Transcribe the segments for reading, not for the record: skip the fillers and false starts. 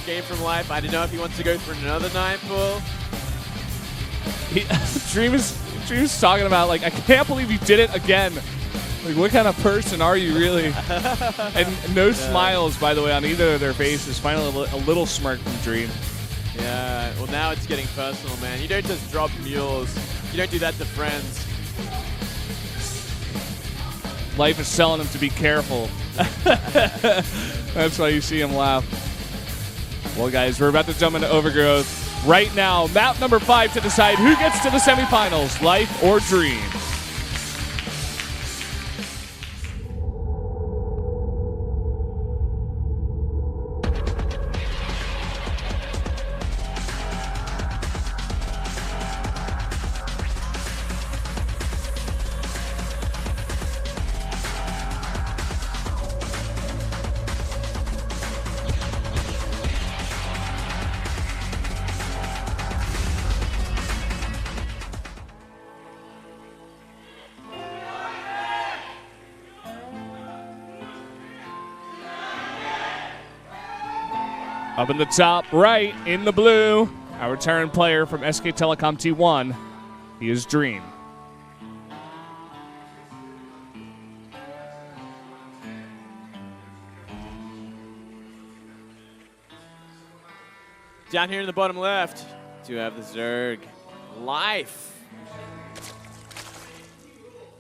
game from Life. I don't know if he wants to go for another 9 pull. Dream's talking about, like, I can't believe you did it again. Like, what kind of person are you, really? And no smiles, by the way, on either of their faces. Finally, a little smirk from Dream. Yeah, well, now it's getting personal, man. You don't just drop mules. You don't do that to friends. Life is telling him to be careful. That's why you see him laugh. Well, guys, we're about to jump into Overgrowth. Right now, map number 5 to decide who gets to the semifinals, Life or Dream. Up in the top right, in the blue, our return player from SK Telecom T1, he is Dream. Down here in the bottom left, do have the Zerg. Life.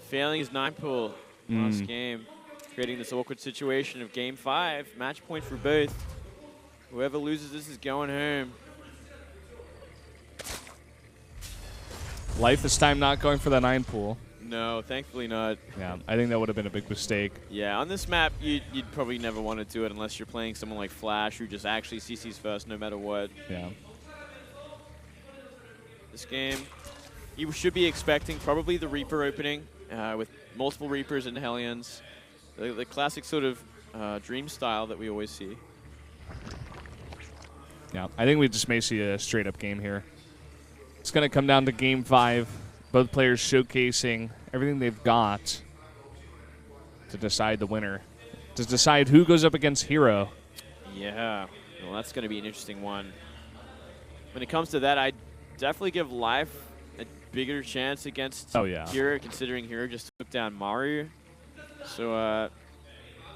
Failing his 9 pull last game, creating this awkward situation of game 5. Match point for both. Whoever loses this is going home. Life this time not going for the 9 pool. No, thankfully not. Yeah, I think that would have been a big mistake. Yeah, on this map, you'd probably never want to do it unless you're playing someone like Flash, who just actually CCs first no matter what. Yeah. This game, you should be expecting probably the Reaper opening with multiple Reapers and Hellions. The classic sort of Dream style that we always see. Yeah, I think we just may see a straight-up game here. It's going to come down to Game 5. Both players showcasing everything they've got to decide the winner, to decide who goes up against Hero. Yeah, well, that's going to be an interesting one. When it comes to that, I'd definitely give Life a bigger chance against Hero, considering Hero just took down Maru. So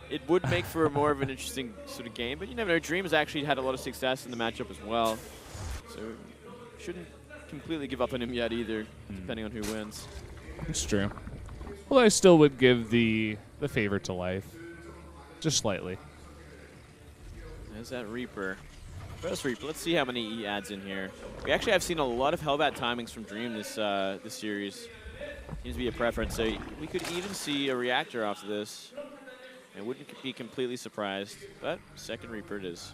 it would make for more of an interesting sort of game, but you never know. Dream has actually had a lot of success in the matchup as well, so shouldn't completely give up on him yet either, depending on who wins. It's true. Well, I still would give the favor to Life, just slightly. There's that Reaper. First Reaper. Let's see how many he adds in here. We actually have seen a lot of Hellbat timings from Dream this series. Seems to be a preference, so we could even see a reactor after this. I wouldn't be completely surprised, but second Reaper it is.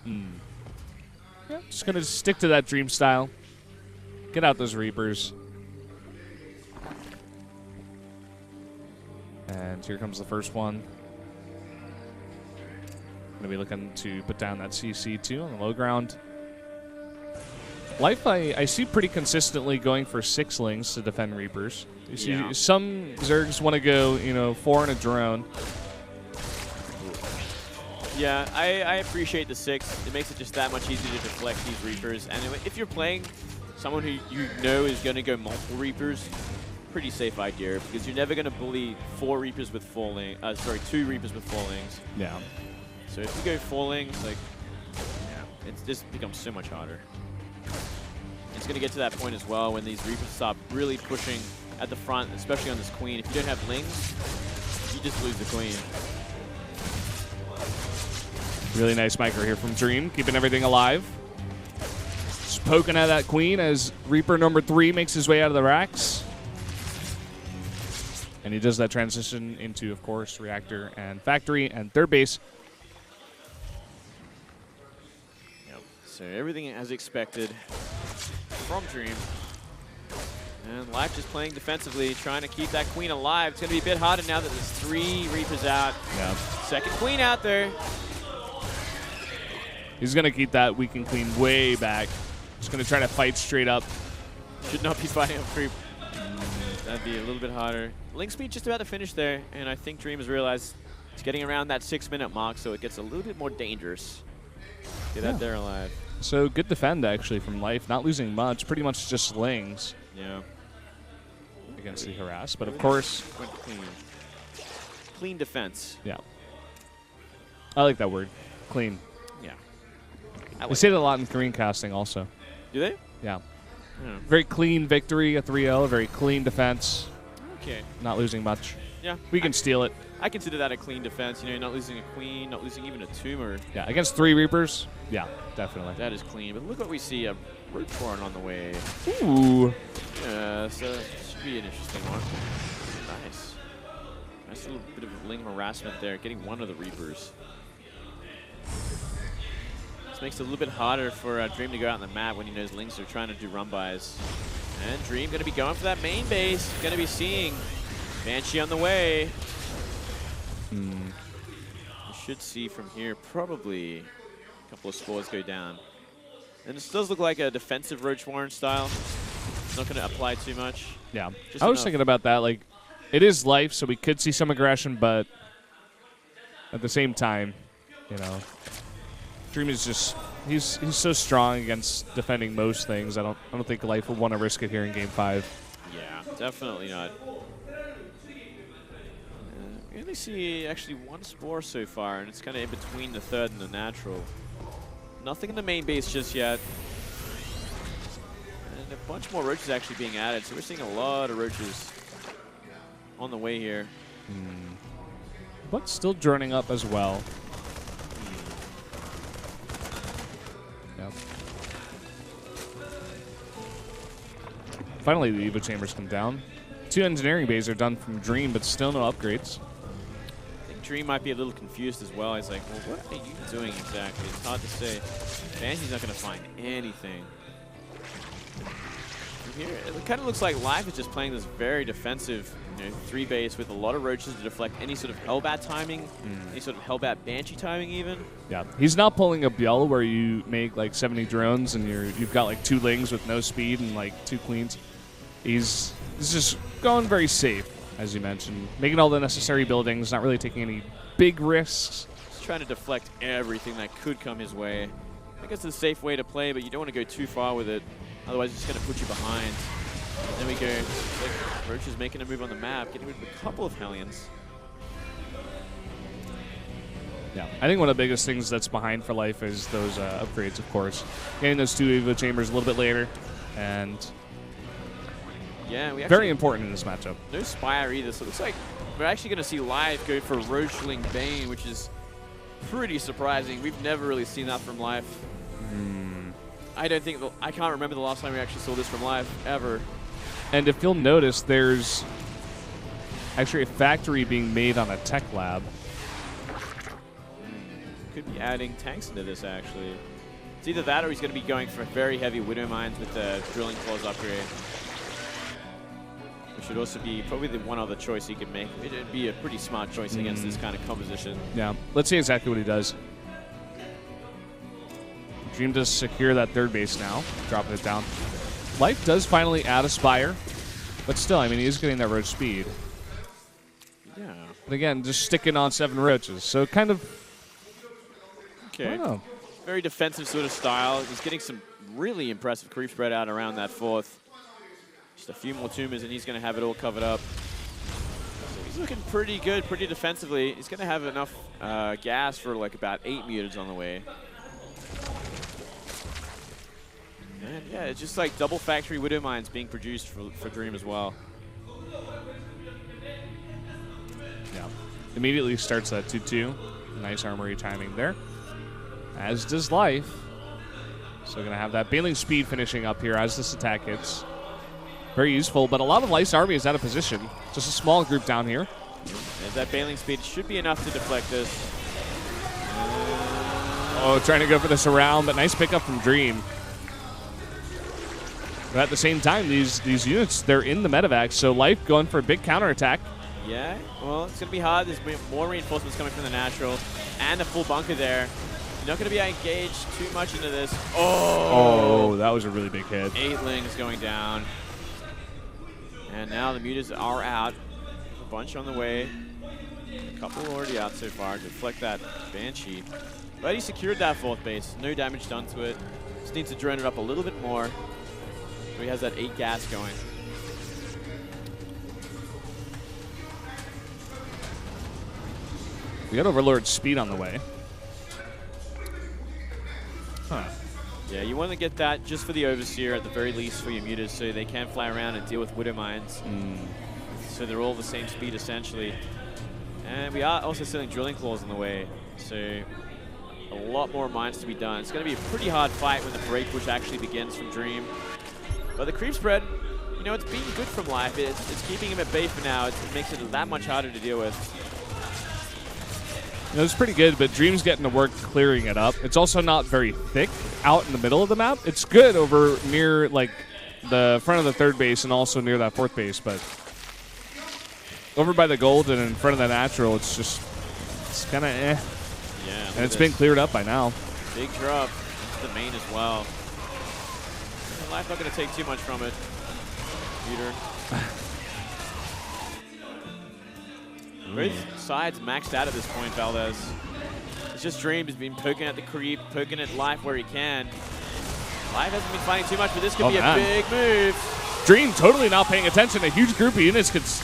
Yeah, just going to stick to that Dream style. Get out those Reapers. And here comes the first one. Going to be looking to put down that CC2 on the low ground. Life, I see pretty consistently going for 6-lings to defend Reapers. You see some Zergs want to go, 4 in a drone. Yeah, I appreciate the 6. It makes it just that much easier to deflect these Reapers. And if you're playing someone who you know is going to go multiple Reapers, pretty safe idea, because you're never going to bully 2 Reapers with 4-lings. Yeah. So if you go 4-lings, like, it just becomes so much harder. It's going to get to that point as well when these Reapers start really pushing at the front, especially on this Queen. If you don't have lings, you just lose the Queen. Really nice micro here from Dream, keeping everything alive. Just poking at that Queen as Reaper number 3 makes his way out of the racks. And he does that transition into, of course, Reactor and Factory and third base. Yep. So everything as expected from Dream. And Life just playing defensively, trying to keep that Queen alive. It's going to be a bit harder now that there's 3 Reapers out. Yeah. Second Queen out there. He's going to keep that weakened Queen way back. Just going to try to fight straight up. Should not be fighting up creep. That'd be a little bit harder. Link speed just about to finish there, and I think Dream has realized it's getting around that 6-minute mark, so it gets a little bit more dangerous. Get out there alive. So good defend, actually, from Life. Not losing much. Pretty much just slings. Yeah. Against the harass. But, of course... Went clean. Clean defense. Yeah. I like that word. Clean. Yeah. They say it a lot in screencasting also. Do they? Yeah. Yeah. Very clean victory, a 3-0. Very clean defense. Okay. Not losing much. Yeah. We can steal it. I consider that a clean defense. You know, you're not losing a queen, not losing even a tumor. Yeah, against 3 Reapers, yeah, definitely. That is clean. But look what we see, a root torn on the way. Ooh. Yeah, so it should be an interesting one. Nice. Nice little bit of Ling harassment there, getting one of the Reapers. This makes it a little bit harder for Dream to go out on the map when he knows Lings are trying to do run-bys. And Dream going to be going for that main base. Going to be seeing Banshee on the way. You should see from here probably a couple of spores go down. And this does look like a defensive Roach Warren style. It's not going to apply too much. Yeah. Just I was enough. thinking about that. Like, it is Life, so we could see some aggression, but at the same time, you know, Dream is just he's so strong against defending most things. I don't think Life would want to risk it here in Game 5. Yeah, definitely not. We only see actually one spore so far, and it's kind of in between the third and the natural. Nothing in the main base just yet. And a bunch more roaches actually being added, so we're seeing a lot of roaches on the way here. But still droning up as well. Yep. Finally, the Evo Chambers come down. 2 engineering bays are done from Dream, but still no upgrades. I think Dream might be a little confused as well. He's like, well, what are you doing exactly? It's hard to say. Banshee's not going to find anything. From here, it kind of looks like Life is just playing this very defensive, 3 base with a lot of roaches to deflect any sort of Hellbat timing, any sort of Hellbat Banshee timing even. Yeah, he's not pulling a Biel where you make like 70 drones and you've got like 2 Lings with no speed and like 2 queens. He's just going very safe, as you mentioned, making all the necessary buildings, not really taking any big risks. Just trying to deflect everything that could come his way. I think it's the safe way to play, but you don't want to go too far with it. Otherwise, it's going to put you behind. And then we go, like, Roach is making a move on the map, getting rid of a couple of Hellions. Yeah, I think one of the biggest things that's behind for Life is those upgrades, of course. Getting those 2 Evo Chambers a little bit later, and yeah, we very important in this matchup. No Spire either, so it looks like we're actually going to see Live go for Roachling Bane, which is pretty surprising. We've never really seen that from Live. I can't remember the last time we actually saw this from Live, ever. And if you'll notice, there's actually a factory being made on a tech lab. Could be adding tanks into this, actually. It's either that or he's going to be going for very heavy Widow Mines with the Drilling Claws upgrade. Which should also be probably the one other choice he could make. It'd be a pretty smart choice against this kind of composition. Yeah, let's see exactly what he does. Dream does secure that 3rd base now, dropping it down. Life does finally add a Spire, but still, I mean, he is getting that roach speed. Yeah. But again, just sticking on 7 roaches, so kind of... Okay. I don't know. Very defensive sort of style. He's getting some really impressive creep spread out around that 4th. Just a few more tumors, and he's going to have it all covered up. So he's looking pretty good, pretty defensively. He's going to have enough gas for like about 8 mutants on the way. And yeah, it's just like double factory Widow Mines being produced for Dream as well. Yeah. Immediately starts that 2-2. Nice armory timing there. As does Life. So going to have that Baneling speed finishing up here as this attack hits. Very useful, but a lot of Life's army is out of position. Just a small group down here. And that Baneling speed should be enough to deflect this. Oh, trying to go for this around, but nice pickup from Dream. But at the same time, these units, they're in the medevac, so Life going for a big counterattack. Yeah, well, it's going to be hard. There's more reinforcements coming from the natural and a full bunker there. You're not going to be engaged too much into this. Oh, that was a really big hit. 8 Lings going down. And now the mutas are out. A bunch on the way. A couple already out so far. Deflect that Banshee. But he secured that 4th base. No damage done to it. Just needs to drone it up a little bit more. So he has that 8 gas going. We got Overlord's speed on the way. Huh. Yeah, you want to get that just for the Overseer at the very least for your mutas so they can fly around and deal with Widow Mines. So they're all the same speed essentially. And we are also selling Drilling Claws on the way. So a lot more mines to be done. It's going to be a pretty hard fight when the break push actually begins from Dream. But the creep spread, you know, it's been good from Life. It's keeping him at bay for now. It makes it that much harder to deal with. It was pretty good, but Dream's getting to work clearing it up. It's also not very thick out in the middle of the map. It's good over near like the front of the 3rd base and also near that 4th base, but over by the gold and in front of the natural, it's kind of eh. Yeah, and it's been cleared up by now. Big drop into the main as well. Life not going to take too much from it. Peter. Both sides maxed out at this point, Valdez. It's just Dream has been poking at the creep, poking at Life where he can. Life hasn't been fighting too much, but this could be a big move. Dream totally not paying attention. A huge group of units gets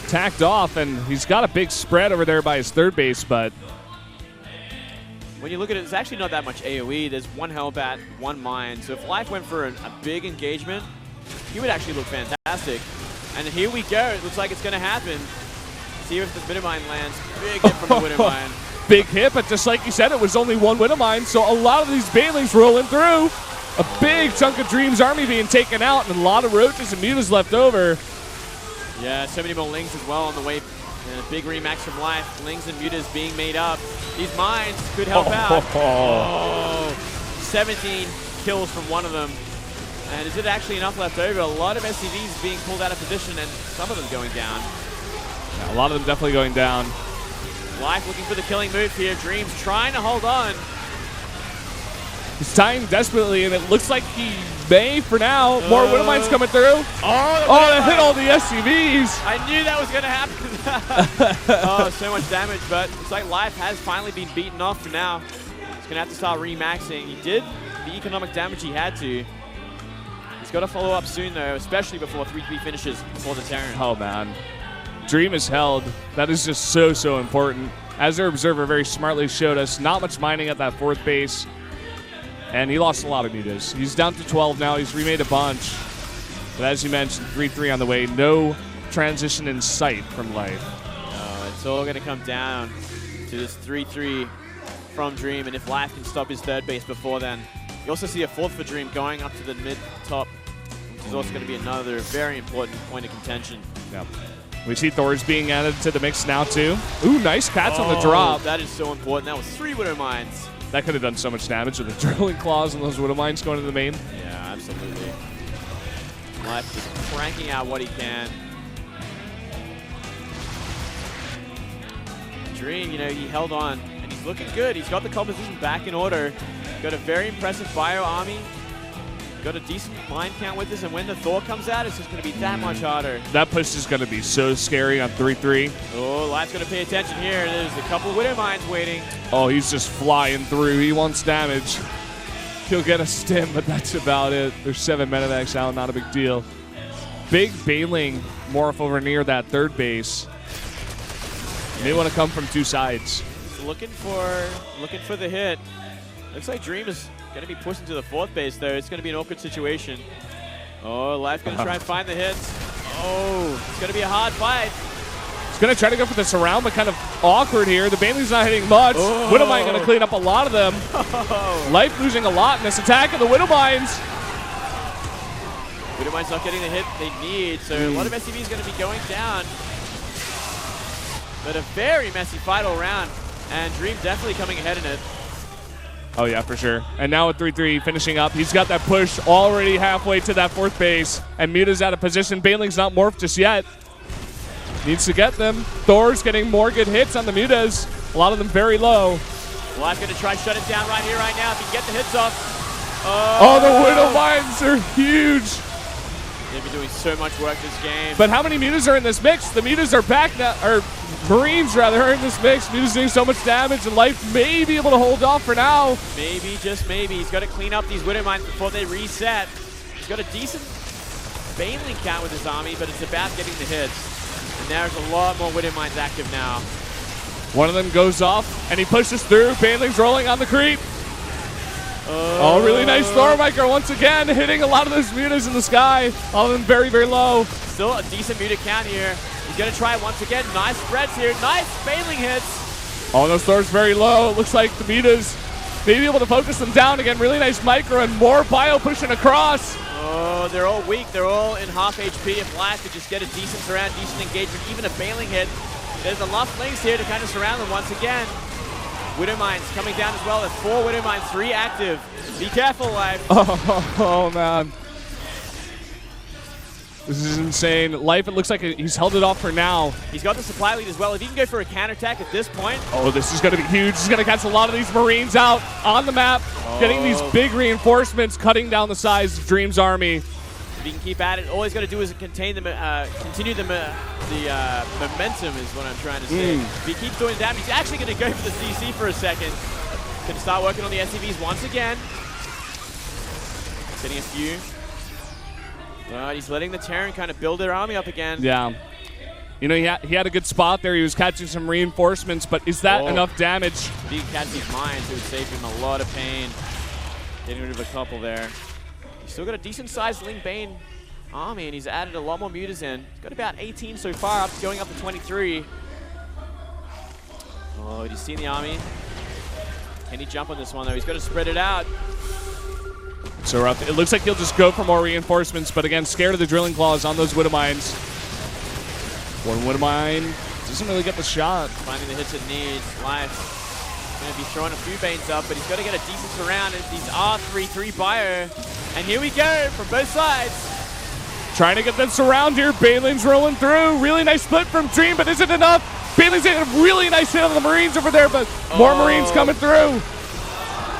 tacked off, and he's got a big spread over there by his 3rd base, but when you look at it, it's actually not that much AoE. There's 1 Hellbat, 1 mine. So if Life went for a big engagement, he would actually look fantastic. And here we go. It looks like it's going to happen. See if the Widow Mine lands. Big hit from the Widow Mine. Big hit, but just like you said, it was only 1 Widow Mine, so a lot of these Banelings rolling through. A big chunk of Dream's army being taken out, and a lot of roaches and mutas left over. Yeah, so many more Lings as well on the way. And a big remax from Life. Lings and mutas being made up. These mines could help out. 17 kills from one of them. And is it actually enough left over? A lot of SCVs being pulled out of position and some of them going down. Yeah, a lot of them definitely going down. Life looking for the killing move here. Dreams trying to hold on. He's tying desperately, and it looks like he may for now. More Widow Mines coming through. That hit all the SCVs. I knew that was going to happen. So much damage, but it's like Life has finally been beaten off for now. He's going to have to start remaxing. He did the economic damage he had to. He's got to follow up soon, though, especially before 3-3 finishes for the Terran. Oh, man. Dream is held. That is just so important. As our observer very smartly showed us, not much mining at that 4th base. And he lost a lot of mutas. He's down to 12 now. He's remade a bunch. But as you mentioned, 3-3 on the way. No transition in sight from Life. No, it's all going to come down to this 3-3 from Dream. And if Life can stop his 3rd base before then. You also see a 4th for Dream going up to the mid-top, which is also going to be another very important point of contention. Yep. We see Thor's being added to the mix now, too. Ooh, nice catch on the drop. That is so important. That was 3 Widow Mines. That could have done so much damage with the Drilling Claws and those Widow Mines going to the main. Yeah, absolutely. Life just cranking out what he can. Dream, you know, he held on, and he's looking good. He's got the composition back in order. Got a very impressive bio army. Got a decent mine count with this, and when the Thor comes out, it's just going to be that much harder. That push is going to be so scary on 3-3. Oh, Life's going to pay attention here. There's a couple Widow Mines waiting. Oh, he's just flying through. He wants damage. He'll get a stim, but that's about it. There's 7 Medivacs out, not a big deal. Big Baneling morph over near that 3rd base. They want to come from 2 sides. He's looking for the hit. Looks like Dream is going to be pushing to the 4th base, though. It's going to be an awkward situation. Oh, Life's going to try and find the hits. Oh, it's going to be a hard fight. He's going to try to go for the surround, but kind of awkward here. The Baneling's not hitting much. Widow Mine going to clean up a lot of them. Life losing a lot in this attack of the Widow Mines. Widow Mine's not getting the hit they need, so a lot of SCV is going to be going down. But a very messy fight all around, and Dream definitely coming ahead in it. Oh, yeah, for sure. And now with 3-3 finishing up, he's got that push already halfway to that 4th base. And Muta's out of position. Baneling's not morphed just yet. Needs to get them. Thor's getting more good hits on the Mutas. A lot of them very low. Life going to try to shut it down right here, right now. If he can get the hits off. Oh, the Widow Mines are huge. They've been doing so much work this game. But how many mutas are in this mix? The mutas are back now, or Marines rather, are in this mix. Mutas doing so much damage, and Life may be able to hold off for now. Maybe, just maybe. He's got to clean up these Widow Mines before they reset. He's got a decent Baneling count with his army, but it's about getting the hits. And there's a lot more Widow Mines active now. One of them goes off, and he pushes through. Baneling's rolling on the creep. Oh, really nice Thor Micro once again, hitting a lot of those mutas in the sky. All of them very, very low. Still a decent muta count here. He's going to try once again. Nice spreads here. Nice Baneling hits. Oh, those Thors very low. It looks like the mutas may be able to focus them down again. Really nice Micro and more bio pushing across. Oh, they're all weak. They're all in half HP. If Life could just get a decent surround, decent engagement, even a Baneling hit. There's enough links here to kind of surround them once again. Widow Mines coming down as well. There's 4 Widow Mines, 3 active. Be careful, Life. Oh, man. This is insane. Life, it looks like he's held it off for now. He's got the supply lead as well. If he can go for a counterattack at this point. Oh, this is going to be huge. He's going to catch a lot of these Marines out on the map, getting these big reinforcements, cutting down the size of Dream's army. If he can keep at it, all he's got to do is contain the, continue the momentum is what I'm trying to say. If he keeps doing damage, he's actually going to go for the CC for a second. Going to start working on the SCVs once again. Getting a few. But he's letting the Terran kind of build their army up again. Yeah. You know, he had a good spot there. He was catching some reinforcements, but is that enough damage? If he catch these mines, it would save him a lot of pain. Getting rid of a couple there. He's still got a decent-sized Ling Bane army, and he's added a lot more mutas in. He's got about 18 so far, going up to 23. Oh, he's seen the army. Can he jump on this one, though? He's got to spread it out. So rough. It looks like he'll just go for more reinforcements, but again, scared of the drilling claws on those Widow Mines. One Widow Mine doesn't really get the shot. Finding the hits it needs. Life going to be throwing a few Banes up, but he's got to get a decent surround. And these are 3-3 bio. And here we go from both sides. Trying to get that surround here. Baneling's rolling through. Really nice split from Dream, but is it enough? Baneling's getting a really nice hit on the Marines over there, but more Marines coming through.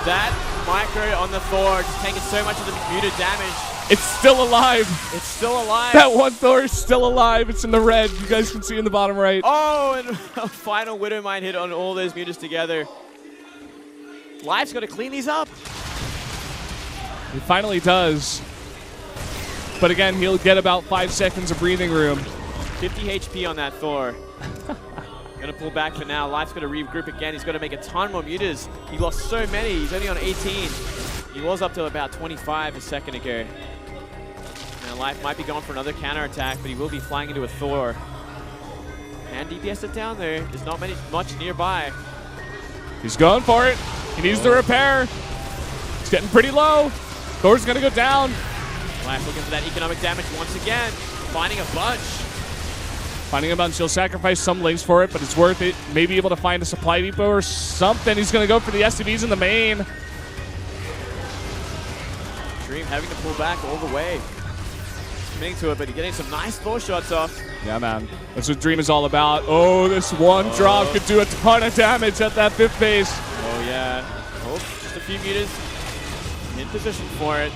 That micro on the Thor just taking so much of the muted damage. It's still alive. It's still alive. That one Thor is still alive. It's in the red. You guys can see in the bottom right. Oh, and a final Widow Mine hit on all those mutas together. Life's got to clean these up. He finally does. But again, he'll get about 5 seconds of breathing room. 50 HP on that Thor. Gonna pull back for now. Life's gonna regroup again. He's got to make a ton more mutas. He lost so many. He's only on 18. He was up to about 25 a second ago. Now Life might be going for another counterattack, but he will be flying into a Thor. And DPS it down there. There's not much nearby. He's going for it. He needs the repair. It's getting pretty low. Thor's gonna go down. Life looking for that economic damage once again. Finding a bunch. Finding a bunch. He'll sacrifice some links for it, but it's worth it. Maybe able to find a supply depot or something. He's gonna go for the SCVs in the main. Dream having to pull back all the way. Committing to it, but he's getting some nice Thor shots off. Yeah, man. That's what Dream is all about. Oh, this one drop could do a ton of damage at that 5th base. Oh, yeah. Oh, just a few meters. In position for it.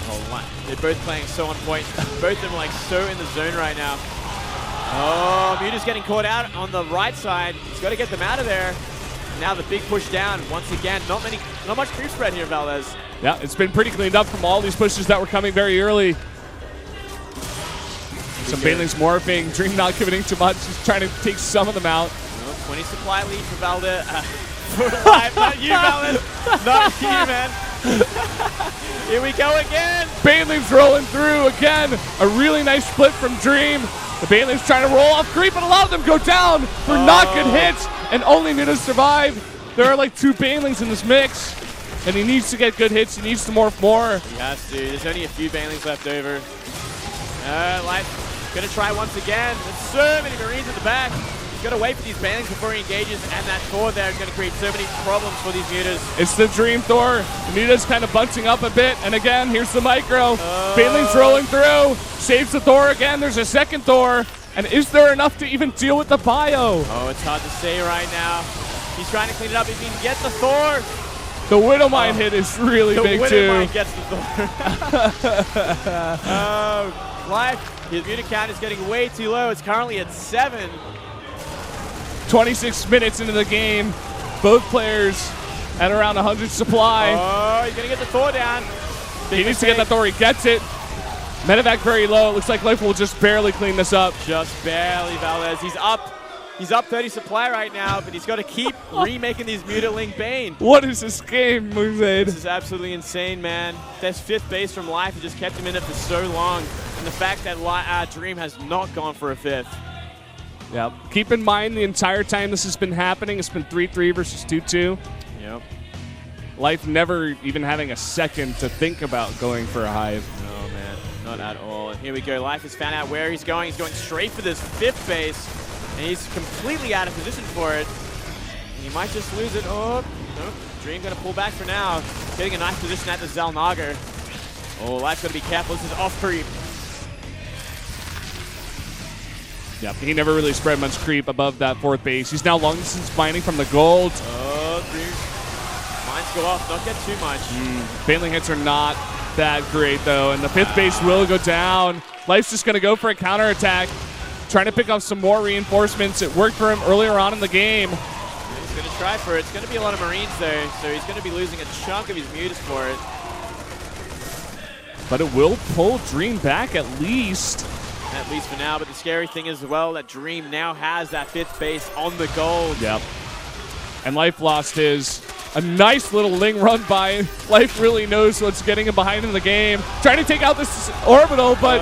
Oh, they're both playing so on point. Both of them are like so in the zone right now. Oh, Muta's getting caught out on the right side. He's got to get them out of there. Now the big push down once again. Not much creep spread here, Valdez. Yeah, it's been pretty cleaned up from all these pushes that were coming very early. Some Baneling's morphing. Dream not giving too much. He's trying to take some of them out. 20 supply lead for Valdez. For Life, not you, Valdez. Not you, man. Here we go again. Baneling's rolling through again. A really nice split from Dream. The Baneling's trying to roll off creep, but a lot of them go down for not good hits, and only Mutas survive. There are like 2 Banelings in this mix, and he needs to get good hits. He needs to morph more. He has to. There's only a few Banelings left over. Life gonna try once again. There's so many Marines at the back. He's got to wait for these Banelings before he engages, and that Thor there is going to create so many problems for these Mutas. It's the Dream Thor. The Muta's kind of bunching up a bit, and again, here's the micro. Baneling's rolling through. Saves the Thor again. There's a second Thor. And is there enough to even deal with the bio? Oh, it's hard to say right now. He's trying to clean it up. If he can get the Thor, The Widow Mine hit is really big, too. The Widow Mine gets the Thor. Life, his unit count is getting way too low. It's currently at 7. 26 minutes into the game. Both players at around 100 supply. Oh, he's going to get the Thor down. He needs to get the Thor. He gets it. Medevac very low. It looks like Life will just barely clean this up. Just barely, Valdez. He's up 30 supply right now, but he's got to keep remaking these Mutiling Bane. What is this game, Muzaid? This is absolutely insane, man. That's 5th base from Life. He just kept him in it for so long. And the fact that Dream has not gone for a 5th. Yep. Keep in mind the entire time this has been happening, it's been 3-3 versus 2-2. Yep. Life never even having a second to think about going for a hive. No, man. Not at all. And here we go. Life has found out where he's going. He's going straight for this 5th base. And he's completely out of position for it. And he might just lose it. Oh, no. Dream going to pull back for now. Getting a nice position at the Zelnaga. Oh, Life's got to be careful. This is off creep. Yep, he never really spread much creep above that 4th base. He's now long distance mining from the gold. Oh, Dream. Mines go off. Don't get too much. Failing hits are not that great, though. And the 5th base will go down. Life's just going to go for a counterattack. Trying to pick up some more reinforcements. It worked for him earlier on in the game. He's going to try for it. It's going to be a lot of Marines there, so he's going to be losing a chunk of his mutas for it. But it will pull Dream back at least. At least for now, but the scary thing is as well that Dream now has that 5th base on the gold. Yep. And Life lost his. A nice little Ling run by. Life really knows what's getting him behind in the game. Trying to take out this orbital, but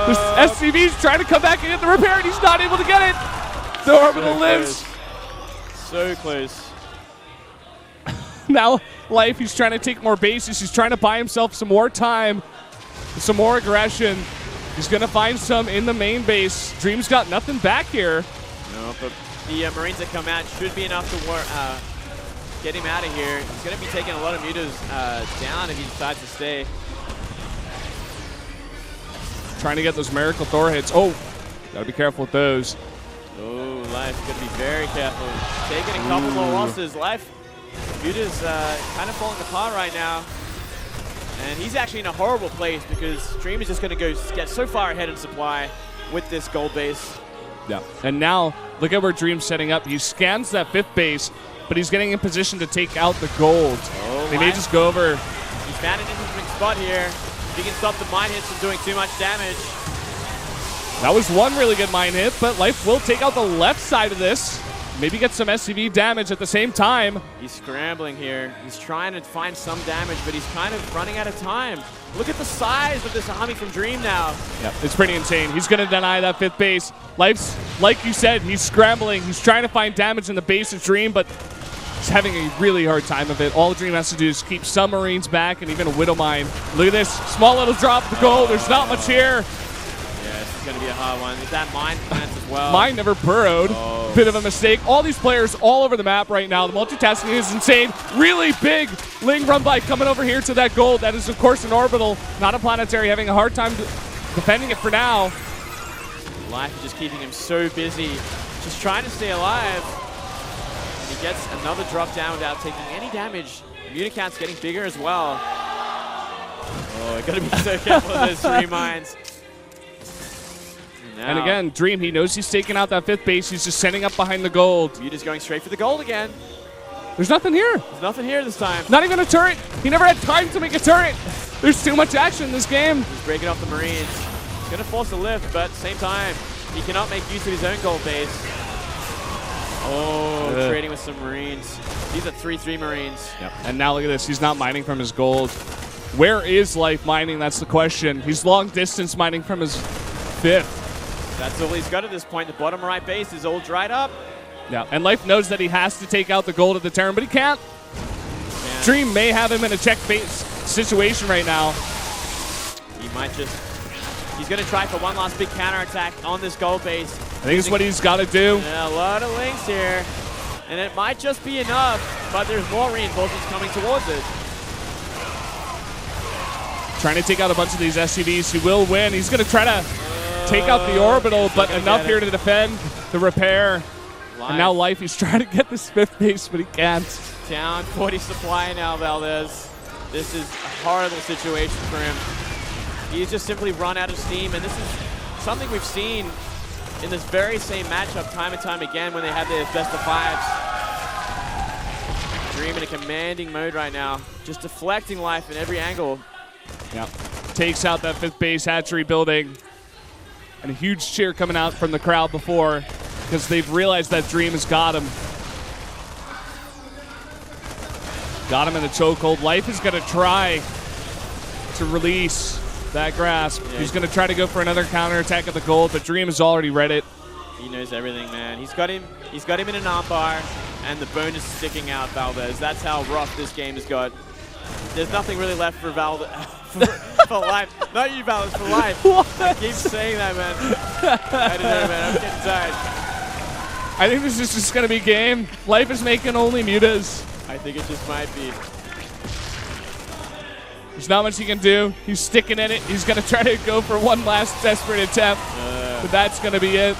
this SCV's trying to come back and get the repair, and he's not able to get it. The orbital lives. So close. Now, Life, he's trying to take more bases. He's trying to buy himself some more time, some more aggression. He's going to find some in the main base. Dream's got nothing back here. No, but the Marines that come out should be enough to get him out of here. He's going to be taking a lot of mutas down if he decides to stay. Trying to get those Miracle Thor hits. Oh, got to be careful with those. Oh, Life going to be very careful. Taking a couple more losses. Life, muta's kind of falling apart right now. And he's actually in a horrible place because Dream is just going to get so far ahead in supply with this gold base. Yeah. And now, look at where Dream's setting up. He scans that 5th base, but he's getting in position to take out the gold. Oh, they may just go over. He's found an interesting spot here. If he can stop the mine hits from doing too much damage. That was one really good mine hit, but Life will take out the left side of this. Maybe get some SCV damage at the same time. He's scrambling here. He's trying to find some damage, but he's kind of running out of time. Look at the size of this army from Dream now. Yeah, it's pretty insane. He's going to deny that 5th base. Life's, like you said, he's scrambling. He's trying to find damage in the base of Dream, but he's having a really hard time of it. All Dream has to do is keep some Marines back and even a Widow Mine. Look at this. Small little drop to gold. There's not much here. Yeah, this is going to be a hard one. With that mine plants as well. Mine never burrowed. Bit of a mistake. All these players all over the map right now. The multitasking is insane. Really big Ling run by coming over here to that gold. That is, of course, an orbital, not a planetary. Having a hard time defending it for now. Life is just keeping him so busy. Just trying to stay alive. And he gets another drop down without taking any damage. The unit count's getting bigger as well. Oh, got to be so careful with those 3 mines. And again, Dream, he knows he's taking out that 5th base. He's just setting up behind the gold. Muta's going straight for the gold again. There's nothing here. There's nothing here this time. Not even a turret. He never had time to make a turret. There's too much action in this game. He's breaking off the Marines. He's going to force a lift, but at the same time, he cannot make use of his own gold base. Oh, trading with some Marines. These are 3-3 Marines. Yep. And now look at this. He's not mining from his gold. Where is Life mining? That's the question. He's long distance mining from his 5th. That's all he's got at this point. The bottom right base is all dried up. Yeah, and Life knows that he has to take out the gold at the Terran, but he can't. Dream may have him in a check base situation right now. He might just... He's going to try for one last big counterattack on this gold base. I think it's what he's got to do. Yeah, a lot of links here. And it might just be enough, but there's more reinforcements coming towards it. Trying to take out a bunch of these SCVs. He will win. He's going to try to take out the orbital, but enough here to defend the repair. And now Life, he's trying to get this 5th base, but he can't. Down 40 supply now, Valdez. This is a horrible situation for him. He's just simply run out of steam, and this is something we've seen in this very same matchup time and time again when they had their best of fives. Dream in a commanding mode right now, just deflecting life in every angle. Yeah, takes out that 5th base hatchery building. And a huge cheer coming out from the crowd before, because they've realized that Dream has got him. Got him in the chokehold. Life is going to try to release that grasp. Yeah, he's going to try to go for another counterattack at the gold, but Dream has already read it. He knows everything, man. He's got him in an armbar, and the bone is sticking out, Valdez. That's how rough this game has got. There's nothing really left for Valdez. For life. Not you, Valdez, for life. What? I keep saying that, man. I don't know, man. I'm getting tired. I think this is just going to be game. Life is making only mutas. I think it just might be. There's not much he can do. He's sticking in it. He's going to try to go for one last desperate attempt. But that's going to be it.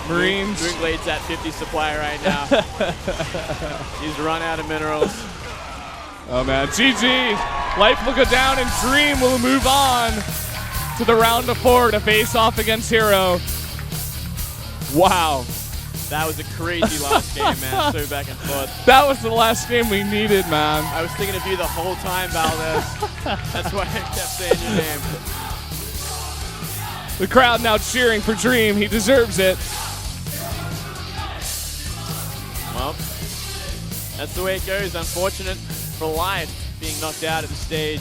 Marines. Drink Blade's at 50 supply right now. He's run out of minerals. Oh, man. GG. Life will go down, and Dream will move on to the round of 4 to face off against Hero. Wow. That was a crazy last game, man. So back and forth. That was the last game we needed, man. I was thinking of you the whole time, Valdez. That's why I kept saying your name. The crowd now cheering for Dream. He deserves it. Well, that's the way it goes. Unfortunate for Life being knocked out at the stage.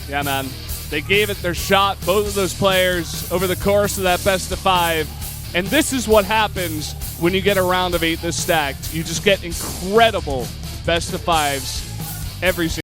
Yeah, man. They gave it their shot, both of those players, over the course of that best of 5. And this is what happens when you get a round of 8 this stacked. You just get incredible best of 5s every single